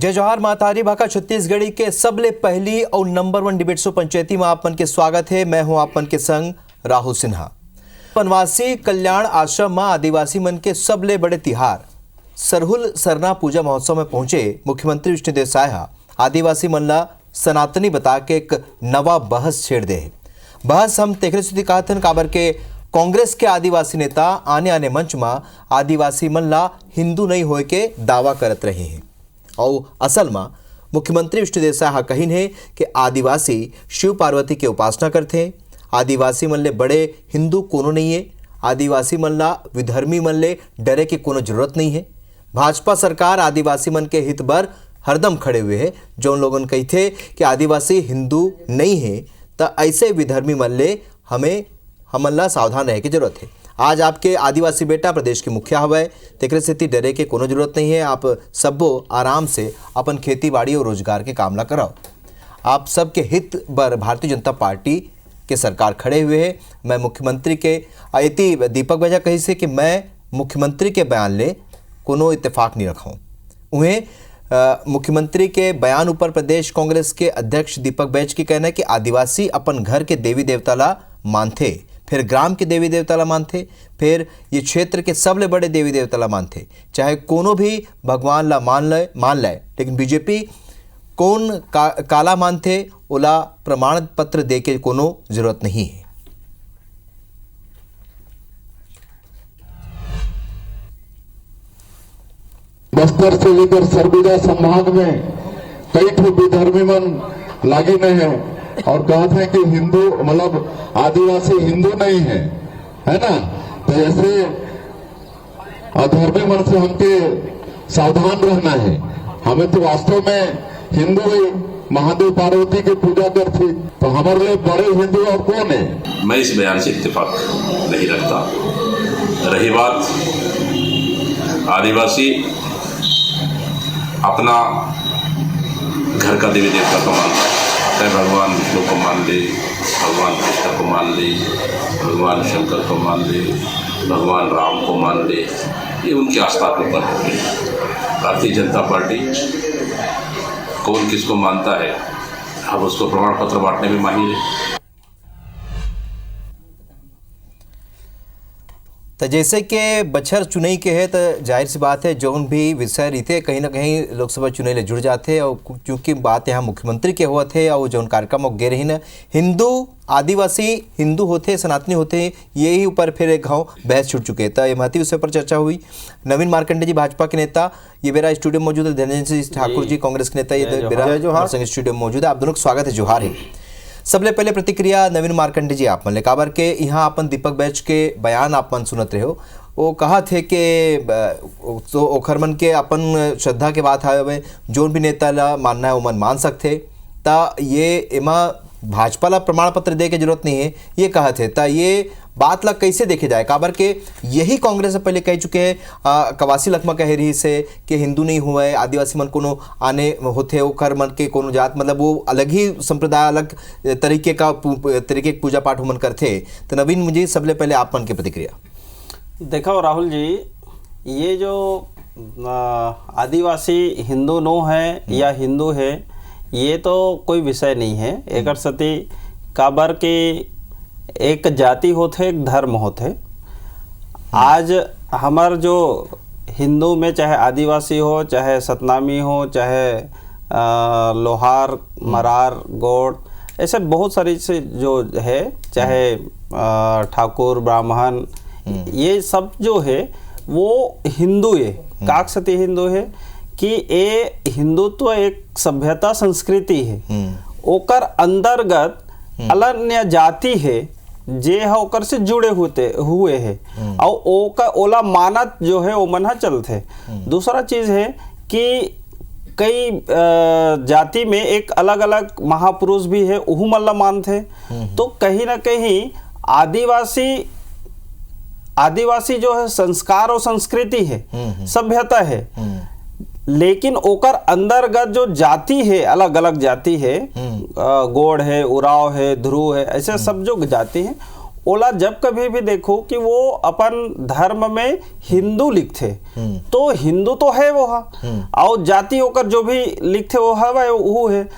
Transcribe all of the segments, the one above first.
जय जोहार मातारी भाका छत्तीसगढ़ी के सबले पहली और नंबर 1 डिबेट शो पंचायती में आपन के स्वागत है। मैं हूं आपन के संग राहुल सिन्हा। वनवासी कल्याण आश्रम में आदिवासी मन के सबले बड़े तिहार सरहुल सरना पूजा महोत्सव में पहुंचे मुख्यमंत्री विष्णुदेव साय आदिवासी मन ला सनातनी बता के एक नवा बहस छेड़ दे। बहस हम तेखरे सुधी कहते हैं काबर के कांग्रेस के आदिवासी नेता आने आने मंच में आदिवासी मन ला हिंदू नहीं होए के दावा करत रहे हैं और असल में मुख्यमंत्री विष्णुदेव साय कहिन है कि आदिवासी शिव पार्वती के उपासना करते हैं। आदिवासी मन ले बड़े हिंदू कोनो नहीं है। आदिवासी मन ला विधर्मी मन ले डरे की कोनो जरूरत नहीं है। भाजपा सरकार आदिवासी मन के हित बर हरदम खड़े हुए है। जो उन लोगों कहते कि आदिवासी हिंदू नहीं है तो ऐसे विधर्मी मन ले हमन ला सावधान रहे की जरूरत है। आज आपके आदिवासी बेटा प्रदेश के मुखिया हवे, तेकरे सेती डरे के कोनो जरूरत नहीं है। आप सबो आराम से अपन खेती बाड़ी और रोजगार के काम ला कराओ। आप सबके हित बर भारतीय जनता पार्टी के सरकार खड़े हुए है। मैं मुख्यमंत्री के अति दीपक बैजा कही से कि मैं मुख्यमंत्री के बयान ले कोनो इत्तेफाक नहीं रखाऊँ। उन्हें मुख्यमंत्री के बयान ऊपर प्रदेश कांग्रेस के अध्यक्ष दीपक बैज की कहना है कि आदिवासी अपन घर के देवी देवता ला मानते, फिर ग्राम के देवी देवता ला मानते, फिर ये क्षेत्र के सबले बड़े देवी देवता ला मानते। चाहे कोनो भी भगवान ला मान ले, लेकिन बीजेपी कौन काला मानते ओला प्रमाण पत्र दे के कोनो जरूरत नहीं है। बस्तर से लेकर सरगुजा संभाग में कई ठो विधर्मी मन लागे नहीं है और कहते हैं कि हिंदू मतलब आदिवासी हिंदू नहीं है ना। तो ऐसे अधर्मी मन से हमके सावधान रहना है। हमें तो वास्तव में हिंदू ही महादेव पार्वती की पूजा करते, तो हमारे लिए बड़े हिंदू और कौन है। मैं इस बयान से इत्तेफाक नहीं रखता। रही बात आदिवासी अपना घर का देवी देवता को मानता है, चाहे भगवान विष्णु को मान ले, भगवान कृष्ण को मान ले, भगवान शंकर को मान ले, भगवान राम को मान ले, ये उनकी आस्था के ऊपर है। भारतीय जनता पार्टी कौन किसको मानता है अब उसको प्रमाण पत्र बांटने में माहिर है। तो जैसे कि बछर चुनाई के है तो जाहिर सी बात है जौन भी विषय रहते कहीं ना कहीं लोकसभा चुनाई ले जुड़ जाते और क्योंकि बात यहाँ मुख्यमंत्री के हुआ थे और जौन कार्यक्रम गे रही न हिंदू आदिवासी हिंदू होते सनातनी होते यही ऊपर फिर एक घाव बहस छूट चुके। तो ये महत्व विषय पर चर्चा हुई। नवीन मार्कंडे जी भाजपा के नेता ये बेरा स्टूडियो में मौजूद है। धनंजय सिंह ठाकुर जी कांग्रेस के नेता ये बेरा संग स्टूडियो में मौजूद है। आप दोनों का स्वागत है। जोहार है। सबले पहले प्रतिक्रिया नवीन मार्कंडे जी आप मन ले काबर के यहाँ अपन दीपक बैच के बयान आप मन सुनत रहे हो। वो कहा थे कि तो ओखर मन के अपन श्रद्धा के बात है जोन भी नेता ला मानना है वो मन मान सकते। ता ये एमा भाजपा ला प्रमाण पत्र दे के जरूरत नहीं है ये कहा थे। ता ये बात ला कैसे देखे जाए काबर के यही कांग्रेस से पहले कह चुके हैं कवासी लखमा कह रही से कि हिंदू नहीं हुए आदिवासी मन कोनो आने होते ओकर मन के कोनो जात मतलब वो अलग ही संप्रदाय अलग तरीके के पूजा पाठ मन करते। तो नवीन मुझे सबले पहले आप मन की प्रतिक्रिया। देखो राहुल जी, ये जो आदिवासी हिंदू नो है या हिंदू है ये तो कोई विषय नहीं है। एक सती काबर के एक जाति होते एक धर्म होते। आज हमार जो हिंदू में चाहे आदिवासी हो चाहे सतनामी हो चाहे लोहार मरार गौड़ ऐसे बहुत सारी से जो है चाहे ठाकुर ब्राह्मण ये सब जो है वो हिंदू है। काक सती हिंदू है कि ये हिंदुत्व एक सभ्यता संस्कृति है। ओकर अंतर्गत अलन्य जाति है जे है ओकर से जुड़े हुए है और ओका ओला मानत जो है वो मन चलते। दूसरा चीज है कि कई जाति में एक अलग अलग महापुरुष भी है उहु मल्ला मानते। तो कहीं ना कहीं आदिवासी जो है संस्कार और संस्कृति है सभ्यता है, लेकिन ओकर अंतर्गत जो जाति है अलग अलग जाति है, गोड़ है, उराव है, ध्रुव है, ऐसे सब जो जाति है ओला जब कभी भी देखो कि वो अपन धर्म में हिंदू लिखते तो हिंदू तो है वो और जाति होकर जो भी लिखते वो है,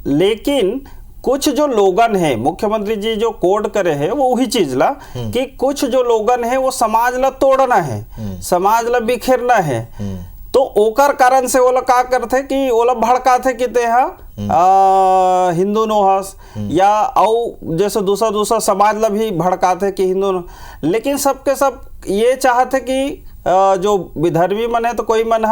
लेकिन कुछ जो लोगन है मुख्यमंत्री जी जो कोड करे है वो वही चीज ला कि कुछ जो लोगन है वो समाज ला तोड़ना है, समाज ला बिखेरना है। तो ओकर कारण से ओला का करते कि ओला भड़काते कि ते हिंदू नो हस या औ जैसे दूसरा समाज ला भी भड़काते कि हिंदू नो, लेकिन सबके सब ये चाहते कि जो विधर्मी मन है तो कोई मन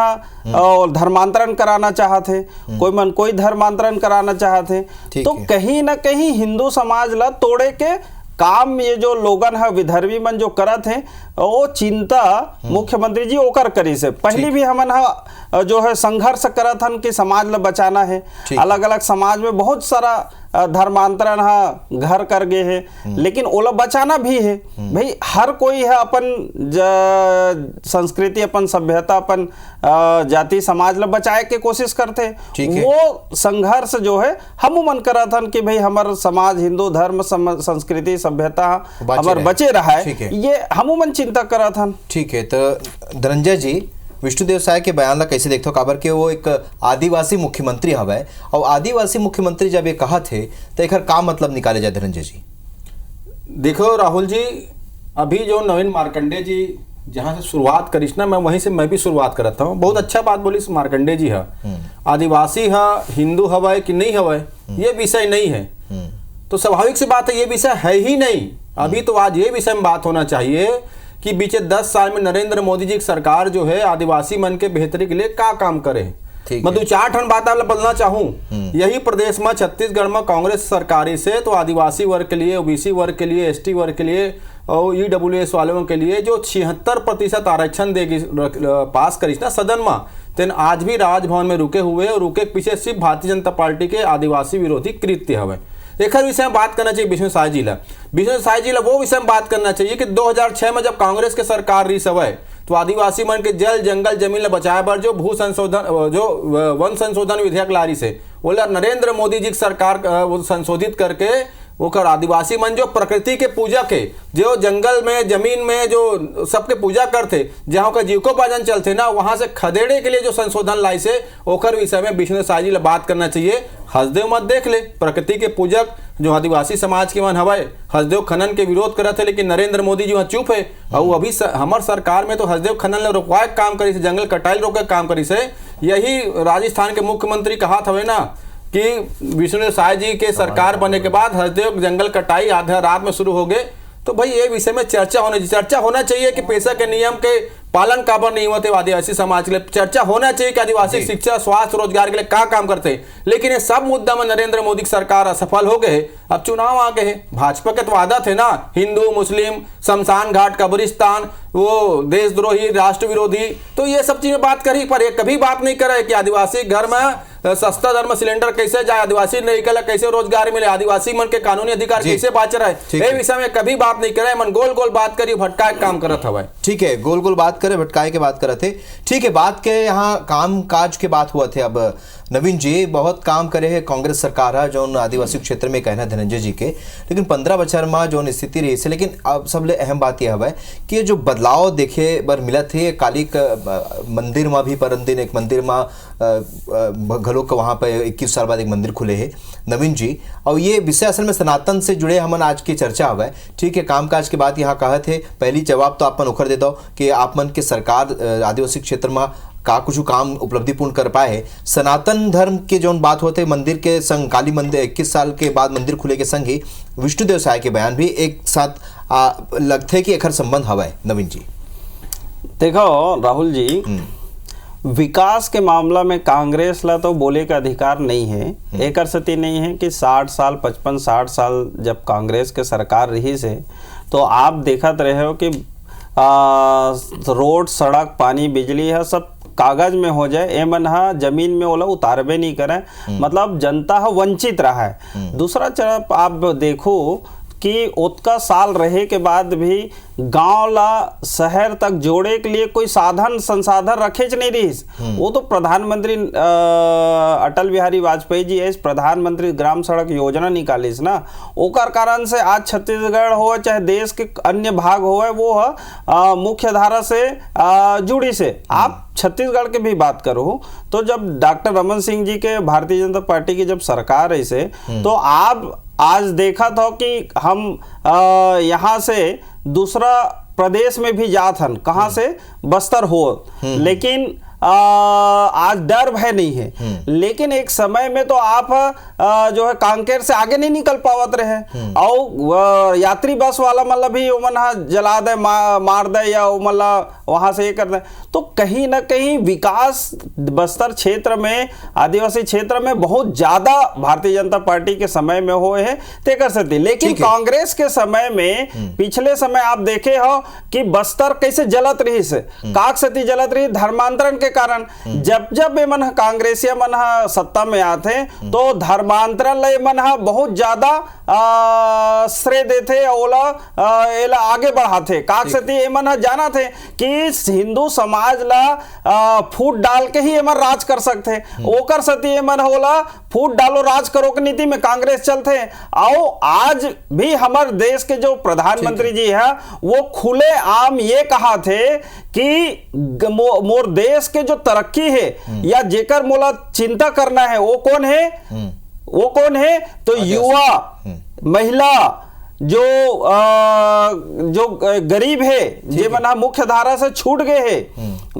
धर्मांतरण कराना चाहते, कोई मन कोई धर्मांतरण कराना चाहते। तो कहीं ना कहीं हिंदू समाज ला तोड़े के काम ये जो लोगन है विधर्मी मन जो करत हैं वो चिंता मुख्यमंत्री जी ओकर करी से पहले भी हमन जो है संघर्ष करत हन कि समाज ला बचाना है। अलग अलग समाज में बहुत सारा धर्मांतरण घर कर गए हैं, लेकिन ओला बचाना भी है भाई। हर कोई है अपन संस्कृति अपन सभ्यता अपन जाति समाज ला बचाए के कोशिश करते, वो संघर्ष जो है हम मन करत हन कि भाई हमार समाज हिंदू धर्म संस्कृति सभ्यता हमार बचे रहा है, ये हम मन चिंता करत हन। ठीक है, तो धनंजय जी विष्णुदेव साय के बयान ला कैसे देखते हो? काबर के वो एक आदिवासी मुख्यमंत्री हवे और आदिवासी मुख्यमंत्री जब ये कहा थे तो एक का मतलब निकाले जाए धनंजय जी? देखो राहुल जी, अभी जो नवीन मार्कंडे जी जहाँ से शुरुआत करीस ना, मैं वहीं से मैं भी शुरुआत करता हूँ। बहुत अच्छा बात बोली मार्कंडे जी है, आदिवासी है हिंदू हवे कि नहीं हवे ये विषय नहीं है, तो स्वाभाविक सी बात है ये विषय है ही नहीं। अभी तो आज ये विषय में बात होना चाहिए कि बीते 10 साल में नरेंद्र मोदी जी की सरकार जो है आदिवासी मन के बेहतरी के लिए क्या काम करे। मैं 2-4 ठन बात बोलना चाहूँ। यही प्रदेश में छत्तीसगढ़ में कांग्रेस सरकारी से तो आदिवासी वर्ग के लिए, ओबीसी वर्ग के लिए, एसटी वर्ग के लिए और ईडब्ल्यूएस वालों के लिए जो 76% आरक्षण देगी पास करीस ना सदन में, तेन आज भी राजभवन में रुके हुए और रुके पीछे सिर्फ भारतीय जनता पार्टी के आदिवासी विरोधी कृत्य हवे। एक विषय में बात करना चाहिए विष्णु साय जी ला वो विषय में बात करना चाहिए कि 2006 में जब कांग्रेस के सरकार रही सवय तो आदिवासी मन के जल जंगल जमीन बचाए बर जो भू संशोधन जो वन संशोधन विधेयक लारी से बोला नरेंद्र मोदी जी की सरकार वो संशोधित करके ओकर आदिवासी मन जो प्रकृति के पूजक है, जो जंगल में जमीन में जो सबके पूजा करते, जहाँ का जीविकोपार्जन चलते ना, वहां से खदेड़े के लिए जो संशोधन लाई से ओकर विषय में विष्णु साय जी बात करना चाहिए। हसदेव मत देख ले, प्रकृति के पूजक जो आदिवासी समाज के मन हवाए हसदेव खनन के विरोध करत है, लेकिन नरेंद्र मोदी जी वहाँ चुप है। और अभी हमार सरकार में तो हसदेव खनन ले रोकवाए काम करी से, जंगल कटाई रोके काम करी से। यही राजस्थान के मुख्यमंत्री कहा था ना कि विष्णु साय जी के सरकार बनने के बाद हसदेव जंगल कटाई आधा रात में शुरू हो गए। तो भाई ये विषय में चर्चा होना चाहिए कि पैसा के नियम के पालन काबर नहीं होते आदिवासी समाज के लिए। चर्चा होना चाहिए कि आदिवासी शिक्षा स्वास्थ्य रोजगार के लिए क्या काम करते, लेकिन ये सब मुद्दा में नरेंद्र मोदी की सरकार असफल हो गए। अब चुनाव आ गए हैं, भाजपा के तो वादा थे ना हिंदू मुस्लिम शमशान घाट कब्रिस्तान वो देशद्रोही राष्ट्र विरोधी, तो ये सब चीजें बात करी, पर ये कभी बात नहीं करे कि आदिवासी घर में सस्ता दर में सिलेंडर कैसे जाए, आदिवासी निकल कैसे रोजगार मिले, आदिवासी मन के कानूनी अधिकार कैसे बाँच रहे, ये विषय में कभी बात नहीं करे। मन गोल गोल बात करी भटका काम करत हवा। ठीक है, गोल गोल बात करे भटकाए के बात करे थे। ठीक है, बात के यहाँ काम काज के बात हुआ थे। अब नवीन जी बहुत काम करे है कांग्रेस सरकार है जो आदिवासी क्षेत्र में कहना धनंजय जी के, लेकिन 15 बछर में जो स्थिति रही है। लेकिन अब सबले अहम बात यह है कि ये जो बदलाव देखे बर मिला थे काली मंदिर में भी, पर दिन एक मंदिर में घलों का वहाँ पर 21 साल बाद एक मंदिर खुले है नवीन जी, और ये विषय असल में सनातन से जुड़े हमन आज की चर्चा हुआ है। ठीक है, कामकाज की बात यहाँ कहे थे, पहली जवाब तो आप उखर दे दो कि आप मन के सरकार आदिवासी क्षेत्र में का कुछ काम उपलब्धिपूर्ण कर पाए। सनातन धर्म के जो बात होते मंदिर के संग काली मंदिर 21 साल के बाद मंदिर खुले के संग ही विष्णुदेव साय के बयान भी एक साथ लगते कि एकर संबंध हवा है। नवीन जी देखो राहुल जी, विकास के मामला में कांग्रेस ला तो बोले का अधिकार नहीं है। एक स्थिति नहीं है कि 60 साल 55-60 साल जब कांग्रेस के सरकार रही से तो आप देखते रहे हो कि रोड सड़क पानी बिजली है सब कागज में हो जाए, एमन हा जमीन में ओला उतारबे नहीं करे, मतलब जनता वंचित रहा है। दूसरा तरफ आप देखो कि उतना साल रहे के बाद भी गांव ला शहर तक जोड़े के लिए कोई साधन संसाधन रखे च नहीं रहीस। वो तो प्रधानमंत्री अटल बिहारी वाजपेयी जी इस प्रधानमंत्री ग्राम सड़क योजना निकालिस ना, ओकर कारण से आज छत्तीसगढ़ हो चाहे देश के अन्य भाग हो वो मुख्य धारा से जुड़ी से। आप छत्तीसगढ़ के भी बात करो तो जब डॉक्टर रमन सिंह जी के भारतीय जनता पार्टी की जब सरकार ऐसे, तो आप आज देखा था कि हम यहाँ से दूसरा प्रदेश में भी जात हन, कहाँ से बस्तर हो, लेकिन आज डर भय नहीं है। लेकिन एक समय में तो आप जो है कांकेर से आगे नहीं निकल पावत रहे और यात्री बस वाला मतलब भी उमन जला दे मार दे या मतलब वहां से ये कर दे। तो कहीं ना कहीं विकास बस्तर क्षेत्र में आदिवासी क्षेत्र में बहुत ज्यादा भारतीय जनता पार्टी के समय में हुए हैं ते कर सकते। लेकिन कांग्रेस के समय में पिछले समय आप देखे हो कि बस्तर कैसे जलत रही से, काक सती जलत रही धर्मांतरण के कारण। जब जब ये मन कांग्रेसिया मन सत्ता में आते तो धर्मांतरण ले मन बहुत ज्यादा श्रेय देते ओला एला आगे बढ़ाते। काक सती ये मन जाना थे कि हिंदू समाज ला फूट डाल के ही एमन राज कर सकते, ओकर सती एमन होला फूट डालो राज करो की नीति में कांग्रेस चलते। आओ आज भी हमारे देश के जो प्रधानमंत्री जी है वो खुले आम ये कहा थे कि मोर देश के जो तरक्की है या जेकर मोला चिंता करना है वो कौन है, वो कौन है तो युवा, महिला, जो गरीब है जे मन मुख्य धारा से छूट गए हैं,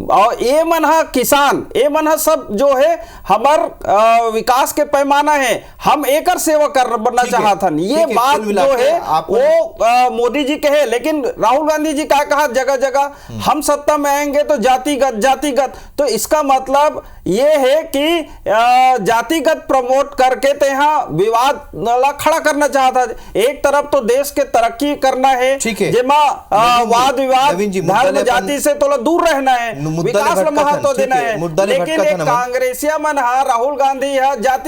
और ये मन किसान, ये मन सब जो है हमार विकास के पैमाना है, हम एकर सेवा करना चाहतन। ये बात जो है वो मोदी जी कहे। लेकिन राहुल गांधी जी क्या कहा जगह जगह हम सत्ता में आएंगे तो जातिगत। तो इसका मतलब ये है कि जातिगत प्रमोट करके ते यहाँ विवाद खड़ा करना चाहता। एक तरफ तो देश के तरक्की करना है, जेमा वाद विवाद धर्म जाति से तो दूर रहना है, विकास में महत्व देना है। लेकिन एक कांग्रेसिया मन राहुल गांधी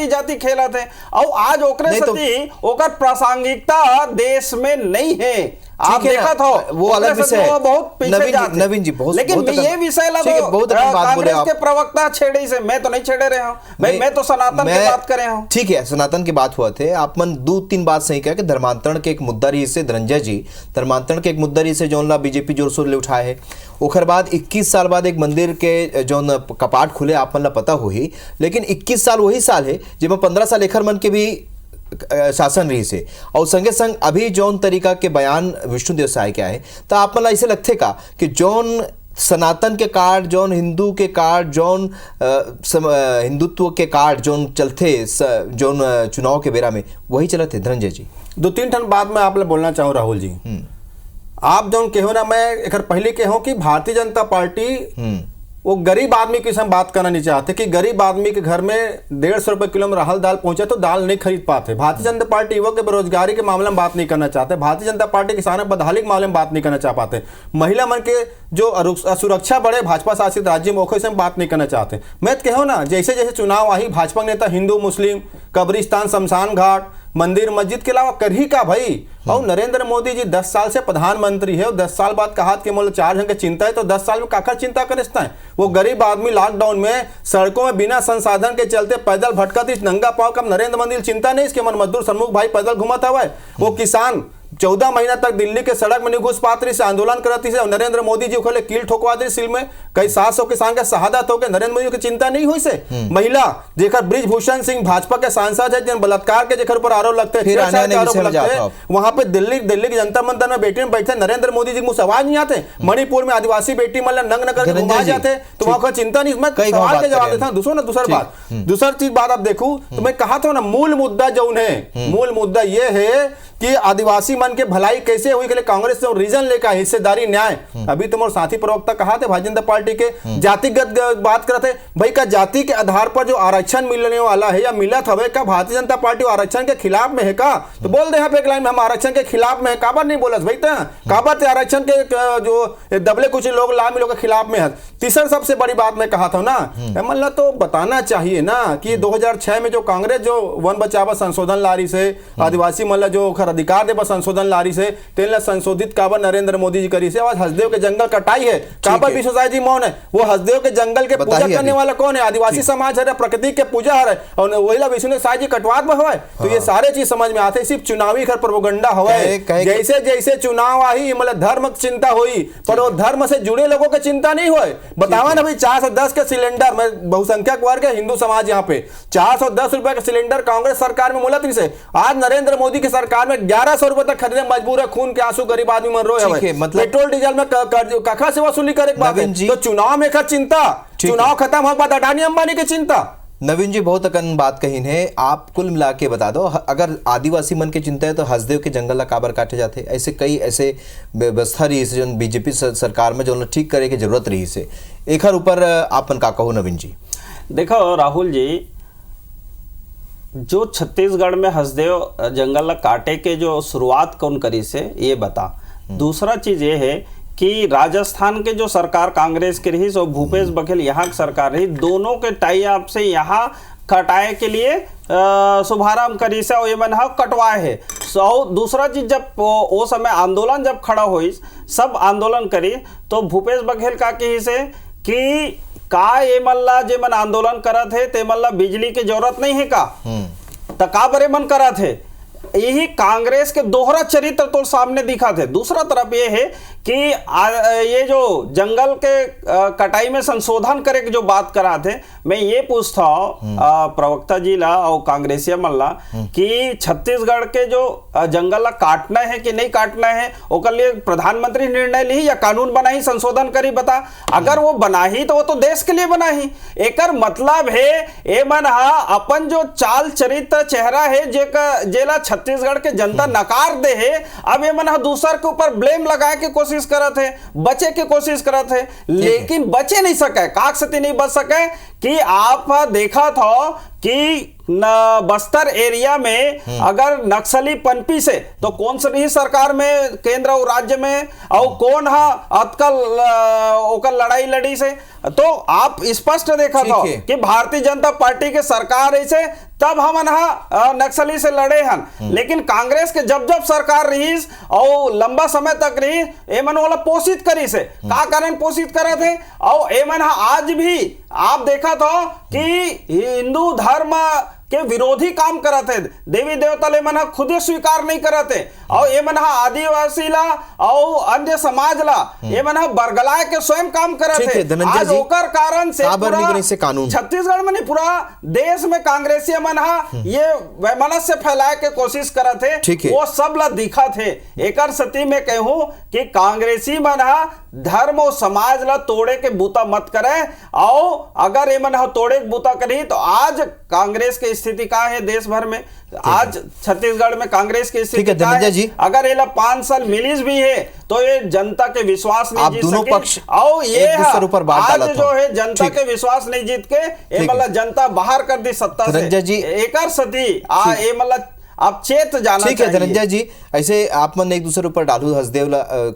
जाति खेला थे और आज ओकरे सती ओकर प्रासंगिकता देश में नहीं है। आप देखा था वो अलग विषय है, बहुत पीछे नवीन जी बहुत लेकिन ये विषय लगा बहुत बात बोले आप। के प्रवक्ता छेड़े से, मैं तो नहीं छेड़े रहे हूँ, मैं तो सनातन की बात कर रहा हूँ। ठीक है, सनातन की बात हुआ थे। आप मन 2-3 बात सही कहा कि धर्मांतरण के एक मुद्दा रही से धनंजय जी, धर्मांतरण के एक मुद्दा रही से जौन ला बीजेपी जोर शोर ले उठाए है। ओखर बाद 21 साल बाद एक मंदिर के जौन कपाट खुले आप मन ला पता हो ही, लेकिन 21 साल वही साल है जिसमें 15 साल एखर मन के भी शासन रही से और संगे संग अभी जौन तरीका के बयान विष्णुदेव साय के आए तो आप मन ऐसे लगते का कि जौन सनातन के कार्ड, जौन हिंदू के कार्ड, जौन हिंदुत्व के कार्ड जौन चलते जौन चुनाव के बेरा में वही चलते। धनंजय जी 2-3 ठन बात मैं आप बोलना चाहूँ राहुल जी। आप जौन कहो ना, मैं एक पहले कहूँ कि भारतीय जनता पार्टी वो गरीब आदमी की हम बात करना नहीं चाहते कि गरीब आदमी के घर में 150 रुपए किलो में राहल दाल पहुंचे तो दाल नहीं खरीद पाते। भारतीय जनता पार्टी युवक के बेरोजगारी के मामले में बात नहीं करना चाहते। भारतीय जनता पार्टी किसानों बदहाली के मामले में बात नहीं करना चाह पाते। महिला मन के जो असुरक्षा बढ़े भाजपा शासित राज्य में से हम बात नहीं करना चाहते। मैं तो कहूँ ना, जैसे जैसे चुनाव आई भाजपा नेता हिंदू मुस्लिम कब्रिस्तान शमशान घाट मंदिर मस्जिद के अलावा कर ही का भाई। और नरेंद्र मोदी जी 10 साल से प्रधानमंत्री है और 10 साल बाद कहा कि मतलब 4 जन की चिंता है तो 10 साल में काकर चिंता करता है। वो गरीब आदमी लॉकडाउन में सड़कों में बिना संसाधन के चलते पैदल भटका थी नंगा पाव। कब नरेंद्र मोदी चिंता नहीं इसके मन मजदूर सन्मुख भाई पैदल घुमाता हुआ है। वो किसान 14 महीना तक दिल्ली के सड़क में नहीं घुस पाते से आंदोलन करती से नरेंद्र मोदी जी खोले कील ठोकवा दी सिल में कई 700 किसान का शहादत हो गए। नरेंद्र मोदी की चिंता नहीं हुई से। महिला जेकर ब्रिजभूषण सिंह भाजपा के सांसद है जिन बलात्कार के जेकर पर आरोप लगते हैं वहां पे दिल्ली के जनता मंदिर में बैठे नरेंद्र मोदी जी मुंह से आवाज नहीं आते। मणिपुर में आदिवासी बेटी मतलब नंग न करके घुमा जाते तो वहां कोई चिंता नहीं। मैं सवाल के जवाब देता हूँ। दूसरा चीज बात आप देखू तो मैं कहा था ना, मूल मुद्दा जो है, मूल मुद्दा ये है कि आदिवासी मन के भलाई कैसे हुई के लिए कांग्रेस ने रीजन लेकर हिस्सेदारी न्याय। अभी तुम और साथी प्रवक्ता कहा थे भारतीय जनता पार्टी के जातिगत बात करते भाई का जाति के आधार पर जो आरक्षण मिलने वाला है या मिला था का भारतीय जनता पार्टी आरक्षण के खिलाफ में है का? तो बोल दे यहाँ पे एक लाइन में हम आरक्षण के खिलाफ में है। काबर नहीं बोला भाई? काबर आरक्षण के जो दबले कुछ लोग लाभ मिलों के खिलाफ में है। तीसरा सबसे बड़ी बात मैं कहा था ना, मतलब तो बताना चाहिए ना कि 2006 में जो कांग्रेस जो वन बचावा संशोधन लारी से आदिवासी मतलब जो खर अधिकार देवा संशोधन लारी से तेल संशोधित काबर नरेंद्र मोदी जी करी से। आज हसदेव के जंगल कटाई है, काबर विश्वसाय जी मौन है। वो हसदेव के जंगल के पूजा करने वाला कौन है? आदिवासी समाज है, प्रकृति के पूजा है, और वही विष्णु साय जी कटवात में हुआ। तो ये सारे चीज समझ में आते, सिर्फ चुनावी खर प्रोपेगेंडा हुआ है। जैसे जैसे चुनाव आई मतलब धर्म चिंता हुई, पर वो धर्म से जुड़े लोगों की चिंता नहीं हुई। बतावा ना भाई 410 के सिलेंडर में बहुसंख्यक वर्ग है हिंदू समाज, यहाँ पे 410 रुपए का सिलेंडर कांग्रेस सरकार में मुलत से आज नरेंद्र मोदी की सरकार में 1100 रुपए तक खरीदने मजबूर है। खून के आंसू गरीब आदमी मर रहे हैं, मतलब पेट्रोल डीजल में कखा से वसूली करे। तो चुनाव में खर चिंता, चुनाव खत्म हो बाद अडानी अंबानी की चिंता। नवीन जी बहुत अकन बात कही है, आप कुल मिला के बता दो, अगर आदिवासी मन की चिंता है तो हसदेव के जंगल ला काबर काटे जाते? ऐसे कई ऐसे व्यवस्था रही से जो बीजेपी सरकार में जो ठीक करे की जरूरत रही से, एक ऊपर आपन का कहो नवीन जी। देखो राहुल जी, जो छत्तीसगढ़ में हसदेव जंगल ला काटे के जो शुरुआत कौन करी से ये बता। दूसरा चीज ये है कि राजस्थान के जो सरकार कांग्रेस की रही और भूपेश बघेल यहाँ की सरकार रही, दोनों के टाई अप से यहाँ कटाए के लिए शुभारंभ करी से और ये मन कटवाए है। सो दूसरा चीज, जब वो समय आंदोलन जब खड़ा हुई, सब आंदोलन करी, तो भूपेश बघेल का कही से कि का ये मल्ला जे मन आंदोलन करत है ते मल्ला बिजली की जरूरत नहीं है का, तो का बरे मन करत है। यही कांग्रेस के दोहरा चरित्र तो सामने दिखा थे। दूसरा तरफ ये है कि ये जो जंगल के कटाई में संशोधन करे की जो बात करा थे, मैं ये पूछता हूँ प्रवक्ता जी ला और कांग्रेसिया मल्ला कि छत्तीसगढ़ के जो जंगल ला काटना है कि नहीं काटना है, ओकर लिए प्रधानमंत्री निर्णय ली या कानून बनाई संशोधन करी? बता, अगर वो बनाही तो वो तो देश के लिए बनाही। एकर मतलब है ए मन अपन जो चाल चरित्र चेहरा है जेला छत्तीसगढ़ के जनता नकार दे है, अब ये मन दूसर के ऊपर ब्लेम लगाए के कोशिश करत है, बचे के कोशिश करत है, लेकिन बचे नहीं सके, काक सती नहीं बच सके। कि आप देखा था कि बस्तर एरिया में अगर नक्सली पनपी से तो कौन सी रही सरकार में, केंद्र और राज्य में, और कौन है अतकल ओकर लड़ाई लड़ी से, तो आप स्पष्ट देखा था कि भारतीय जनता पार्टी के सरकार ऐसे तब हम नक्सली से लड़े हन। लेकिन कांग्रेस के जब जब सरकार रही और लंबा समय तक रही, एमन वाला पोषित करी से का कारण पोषित करे थे। और एमन आज भी आप देखा था कि हिंदू धर्म के विरोधी काम करते, देवी देवता ले मन खुद स्वीकार नहीं करते, और ये मन आदिवासी ला और अन्य समाज ला ये मन बरगलाए के स्वयं काम करते। आज ओकर कारण से छत्तीसगढ़ में नहीं पूरा देश में कांग्रेसी मन ये वैमनस्य फैलाए के कोशिश करते, वो सब ला दिखा थे। एकर सती में कहूं कि कांग्रेसी मन धर्म और समाज ला तोड़े के बूता मत करे, और अगर ये मन तोड़े के बूता करी तो आज कांग्रेस की स्थिति क्या है देश भर में, आज छत्तीसगढ़ में कांग्रेस की स्थिति क्या है। अगर ये 5 साल मिलीज भी है तो ये जनता के विश्वास नहीं जीत सकी, और ये आज जो है जनता के विश्वास नहीं जीत के ये मतलब जनता बाहर कर दी सत्ता से। एकर सती ये मतलब आप चेत जाना ठीक है धनंजय जी, ऐसे आप मन एक दूसरे ऊपर डालू हसदेव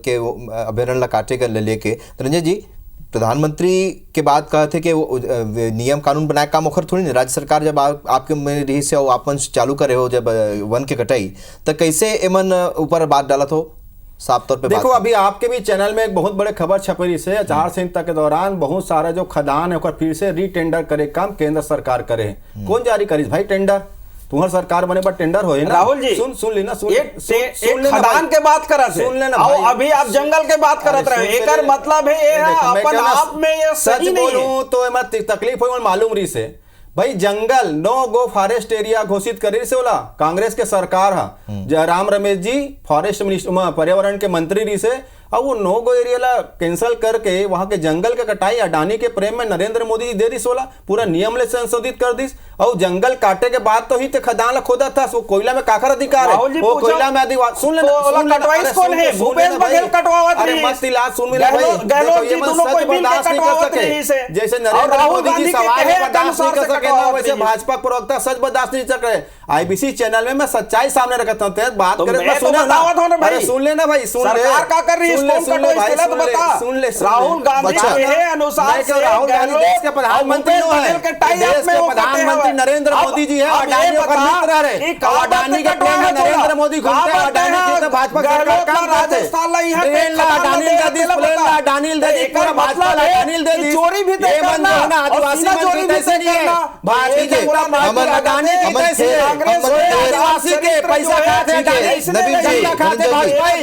के अभ्यारण्य ला काटे कर लेके। धनंजय जी, प्रधानमंत्री के बाद कहा थे कि वो नियम कानून बनाए काम ओखर थोड़ी नहीं, राज्य सरकार जब आपके में रही से आपन चालू करे हो जब वन के कटाई, तो कैसे एमन ऊपर बात डाला तो साफ तौर पे देखो अभी आपके भी चैनल में एक बहुत बड़े खबर छपरी से आचार संहिता के दौरान बहुत सारा जो खदान है फिर से रीटेंडर करे काम केंद्र सरकार करे। कौन जारी करी भाई टेंडर? तुम्हार सरकार बने पर टेंडर होए ना। राहुल जी सुन लेना, एक खदान के बात करत है, सुन लेना भाई। अभी आप जंगल के बात करत रहे, एकर मतलब है ये अपन आप में ये सही नहीं है। तो एमा तकलीफ होई मालूम रही से भाई, जंगल नो गो फॉरेस्ट एरिया घोषित करे से बोला कांग्रेस के सरकार जयराम रमेश जी फॉरेस्ट मिनिस्टर पर्यावरण के मंत्री रही से, और वो नो गो एरिया ला कैंसिल करके वहां के जंगल के कटाई अडानी के प्रेम में नरेंद्र मोदी जी दे दी सोला पूरा नियम ले संशोधित कर दी। और जंगल काटे के बाद तो ही ते खदान ला खोदा था, वो कोयला में काकर अधिकार है, वो कोयला में आदिवासी सुन लेना कटवाइस कौन है? भूपेश बघेल कटवावत रही। अरे मत इलाज सुन मेरा भाई, देखो ये मन सच बर्दाश्त नहीं कर सके, जैसे नरेंद्र मोदी जी सवाल बर्दाश्त नहीं कर सके ना, वैसे भाजपा प्रवक्ता सच बर्दाश्त नहीं कर रहे। आईबीसी चैनल में मैं सच्चाई सामने रखता हूँ। तेरे बात तो करे मैं तो बतावत हूँ ना भाई। सुन लेना भाई, सुन ले। सरकार का कर रही है, सुन ले, इसको सुन ले उनका भाई, कोई सुन ले, बता। सुन ले, सुन ले। राहुल गांधी बच्चा, के अनुसार मैं राहुल गांधी देश के प्रधानमंत्री भूपेश है, बघेल के टाई देश अप में के वो प्रधानमंत्री नरेंद्र मोदी जी है, अब अडानी ये और बता मित्र रहे। कि और अडानी के प्लेन में नरेंद्र मोदी घूमते हैं, अडानी की तो भाजपा सरकार काम करते हैं। ट्रेन ला अडानी दे दी, प्लेन ला अडानी दे दी, पूरा भाजपा ला अडानी दे दी। चोरी भी ये मन जो है ना आदिवासी मन की तैसे नहीं है। भारतीय जनता पार्टी अडानी की तैसे है। आदिवासी के पैसा खाते हैं, जनता खाते हैं भाजपाई।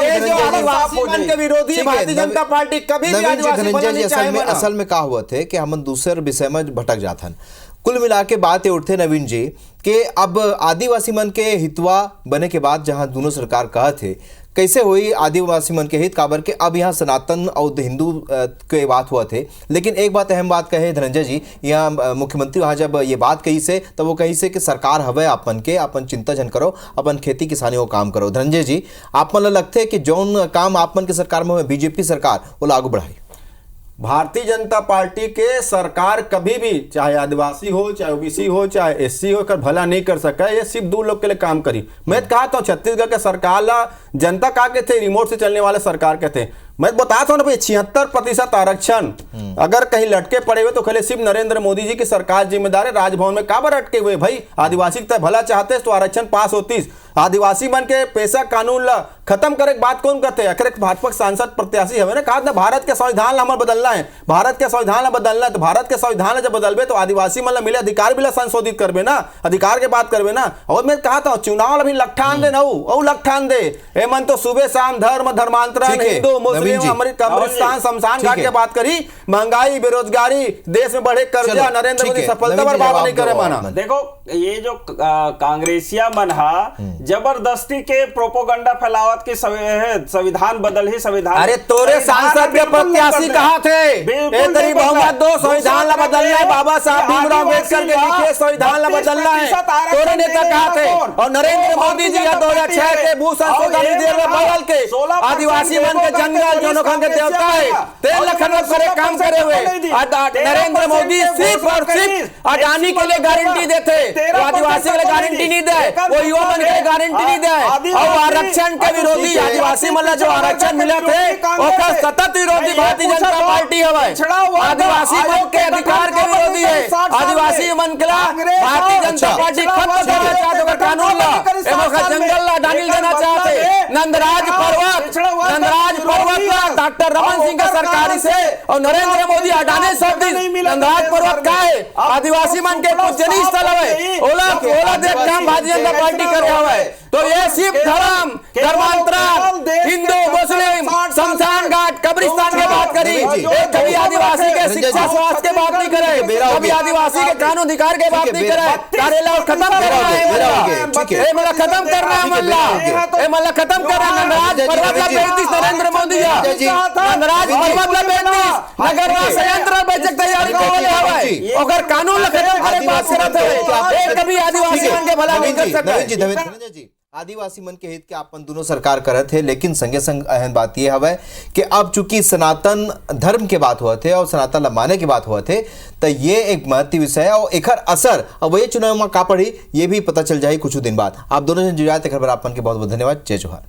ये जो आदिवासी मन के विरोधी है भारतीय जनता पार्टी, कभी भी आदिवासी बनना नहीं चाहे। असल में का हुआ थे कि हम दूसरे विषय में भटक जाते हैं। कुल मिला के बात ये उठते नवीन जी कि अब आदिवासी मन के हितवा बने के बाद जहां दोनों सरकार कहा थे कैसे हुई आदिवासी मन के हित काबर के अब यहाँ सनातन और हिंदू के बात हुआ थे। लेकिन एक बात अहम बात कहे धनंजय जी, यहाँ मुख्यमंत्री वहाँ जब ये बात कही से तब वो कही से कि सरकार हवे अपन के अपन चिंता जन करो, अपन खेती किसानी को काम करो। धनंजय जी आप मन लगते कि जौन काम आप मन के सरकार में बीजेपी सरकार वो लागू बढ़ाई। भारतीय जनता पार्टी के सरकार कभी भी चाहे आदिवासी हो, चाहे ओबीसी हो, चाहे एससी हो, कर भला नहीं कर सका। ये सिर्फ 2 लोग के लिए काम करी। मैं कहा था छत्तीसगढ़ के सरकार ला जनता कहा के थे, रिमोट से चलने वाले सरकार के थे। मैं बताता हूं ना भाई 76% आरक्षण अगर कहीं लटके पड़े हुए तो खले सिर्फ नरेंद्र मोदी जी की सरकार जिम्मेदार है। राजभवन में काबर अटके हुए भाई? आदिवासी का भला चाहते तो आरक्षण पास होती। आदिवासी मन के पैसा कानून ला खत्म करे बात कौन करते हैं? आखिर भाजपा सांसद प्रत्याशी हमें ना कहा ना भारत के संविधान ला हमें बदलना है, भारत के संविधान ला बदलना है। तो भारत के संविधान ला जब बदलबे तो आदिवासी मन ला मिले अधिकार भी ला संशोधित करबे ना, अधिकार के बात करबे ना। और मैं कहा था चुनाव अभी लठान दे ना वो लठान दे ए मन तो सुबह शाम धर्म धर्मांतरण हिंदू मुस्लिम कब्रिस्तान शमशान घाट के बात करी, महंगाई बेरोजगारी देश में बढ़े कर्जा, नरेंद्र मोदी सफलता पर बात नहीं करे माना। देखो ये जो कांग्रेसिया मन हा जबरदस्ती के प्रोपोगंडा फैलावत के संविधान बदल ही संविधान। अरे तोरे सांसद के प्रत्याशी कहा थे ए तेरी बहुमत दो संविधान ला बदलना है, बाबा साहब भीमराव अम्बेडकर के लिखे संविधान ला बदलना है, तोरे नेता कहा थे। और नरेंद्र मोदी जी 2006 के भू संशोधन विधेयक में बदल के आदिवासी मन के जंगल जोनो खान के देवता है तेल न खत्म करे काम करे हुए नरेंद्र मोदी सिर्फ और सिर्फ अडानी के लिए गारंटी देते, वो आदिवासी के लिए गारंटी नहीं दे, वो युवा मन के लिए गारंटी नहीं दे। और आरक्षण के विरोधी आदिवासी मन जो आरक्षण मिले थे ओकर सतत विरोधी भारतीय जनता पार्टी हवे। आदिवासी मन के अधिकार के विरोधी है, आदिवासी मन के भारतीय जनता पार्टी खत्म करना चाहते ओकर कानून ला एमोका जंगल ला डानिल देना चाहते। नंदराज पर्वत ला डॉक्टर रमन सिंह का सरकारी से और नरेंद्र मोदी अडानी सब दिन नंदराज पर्वत का है आदिवासी मन के पूजनीय स्थल हवे। ओला देख काम भारतीय जनता पार्टी करे हवे। तो ये सिर्फ धर्म धर्मांतरण हिंदू मुस्लिम शमशान घाट कब्रिस्तान की बात करी, कभी आदिवासी के शिक्षा स्वास्थ्य के बात नहीं करे, कभी आदिवासी के कानून अधिकार के बात नहीं करे। कार्यालय खत्म करना है, मतलब खत्म करना है मतलब खत्म करना है। नंदराज पर्वत ला बेचतीस नरेंद्र मोदी नंदराज पर्वत ला बेचतीस नगर संयंत्र बैठक तैयारी करले हवे ओकर कानून ला खत्म करे बात करत है। कभी आदिवासी मन के भला नहीं कर सकते। आदिवासी मन के हित के अपन दोनों सरकार करत थे, लेकिन संगे संग अहम बात यह हवे कि अब चूंकि सनातन धर्म के बात हुआ थे और सनातन ला माने के बात हुआ थे तो ये एक महत्व विषय है और एकर असर अब ये चुनाव में का पड़ी ये भी पता चल जाए कुछ दिन बाद। आप दोनों जन जुड़ाए थे खबर अपन के बहुत बहुत धन्यवाद। जय जोहार।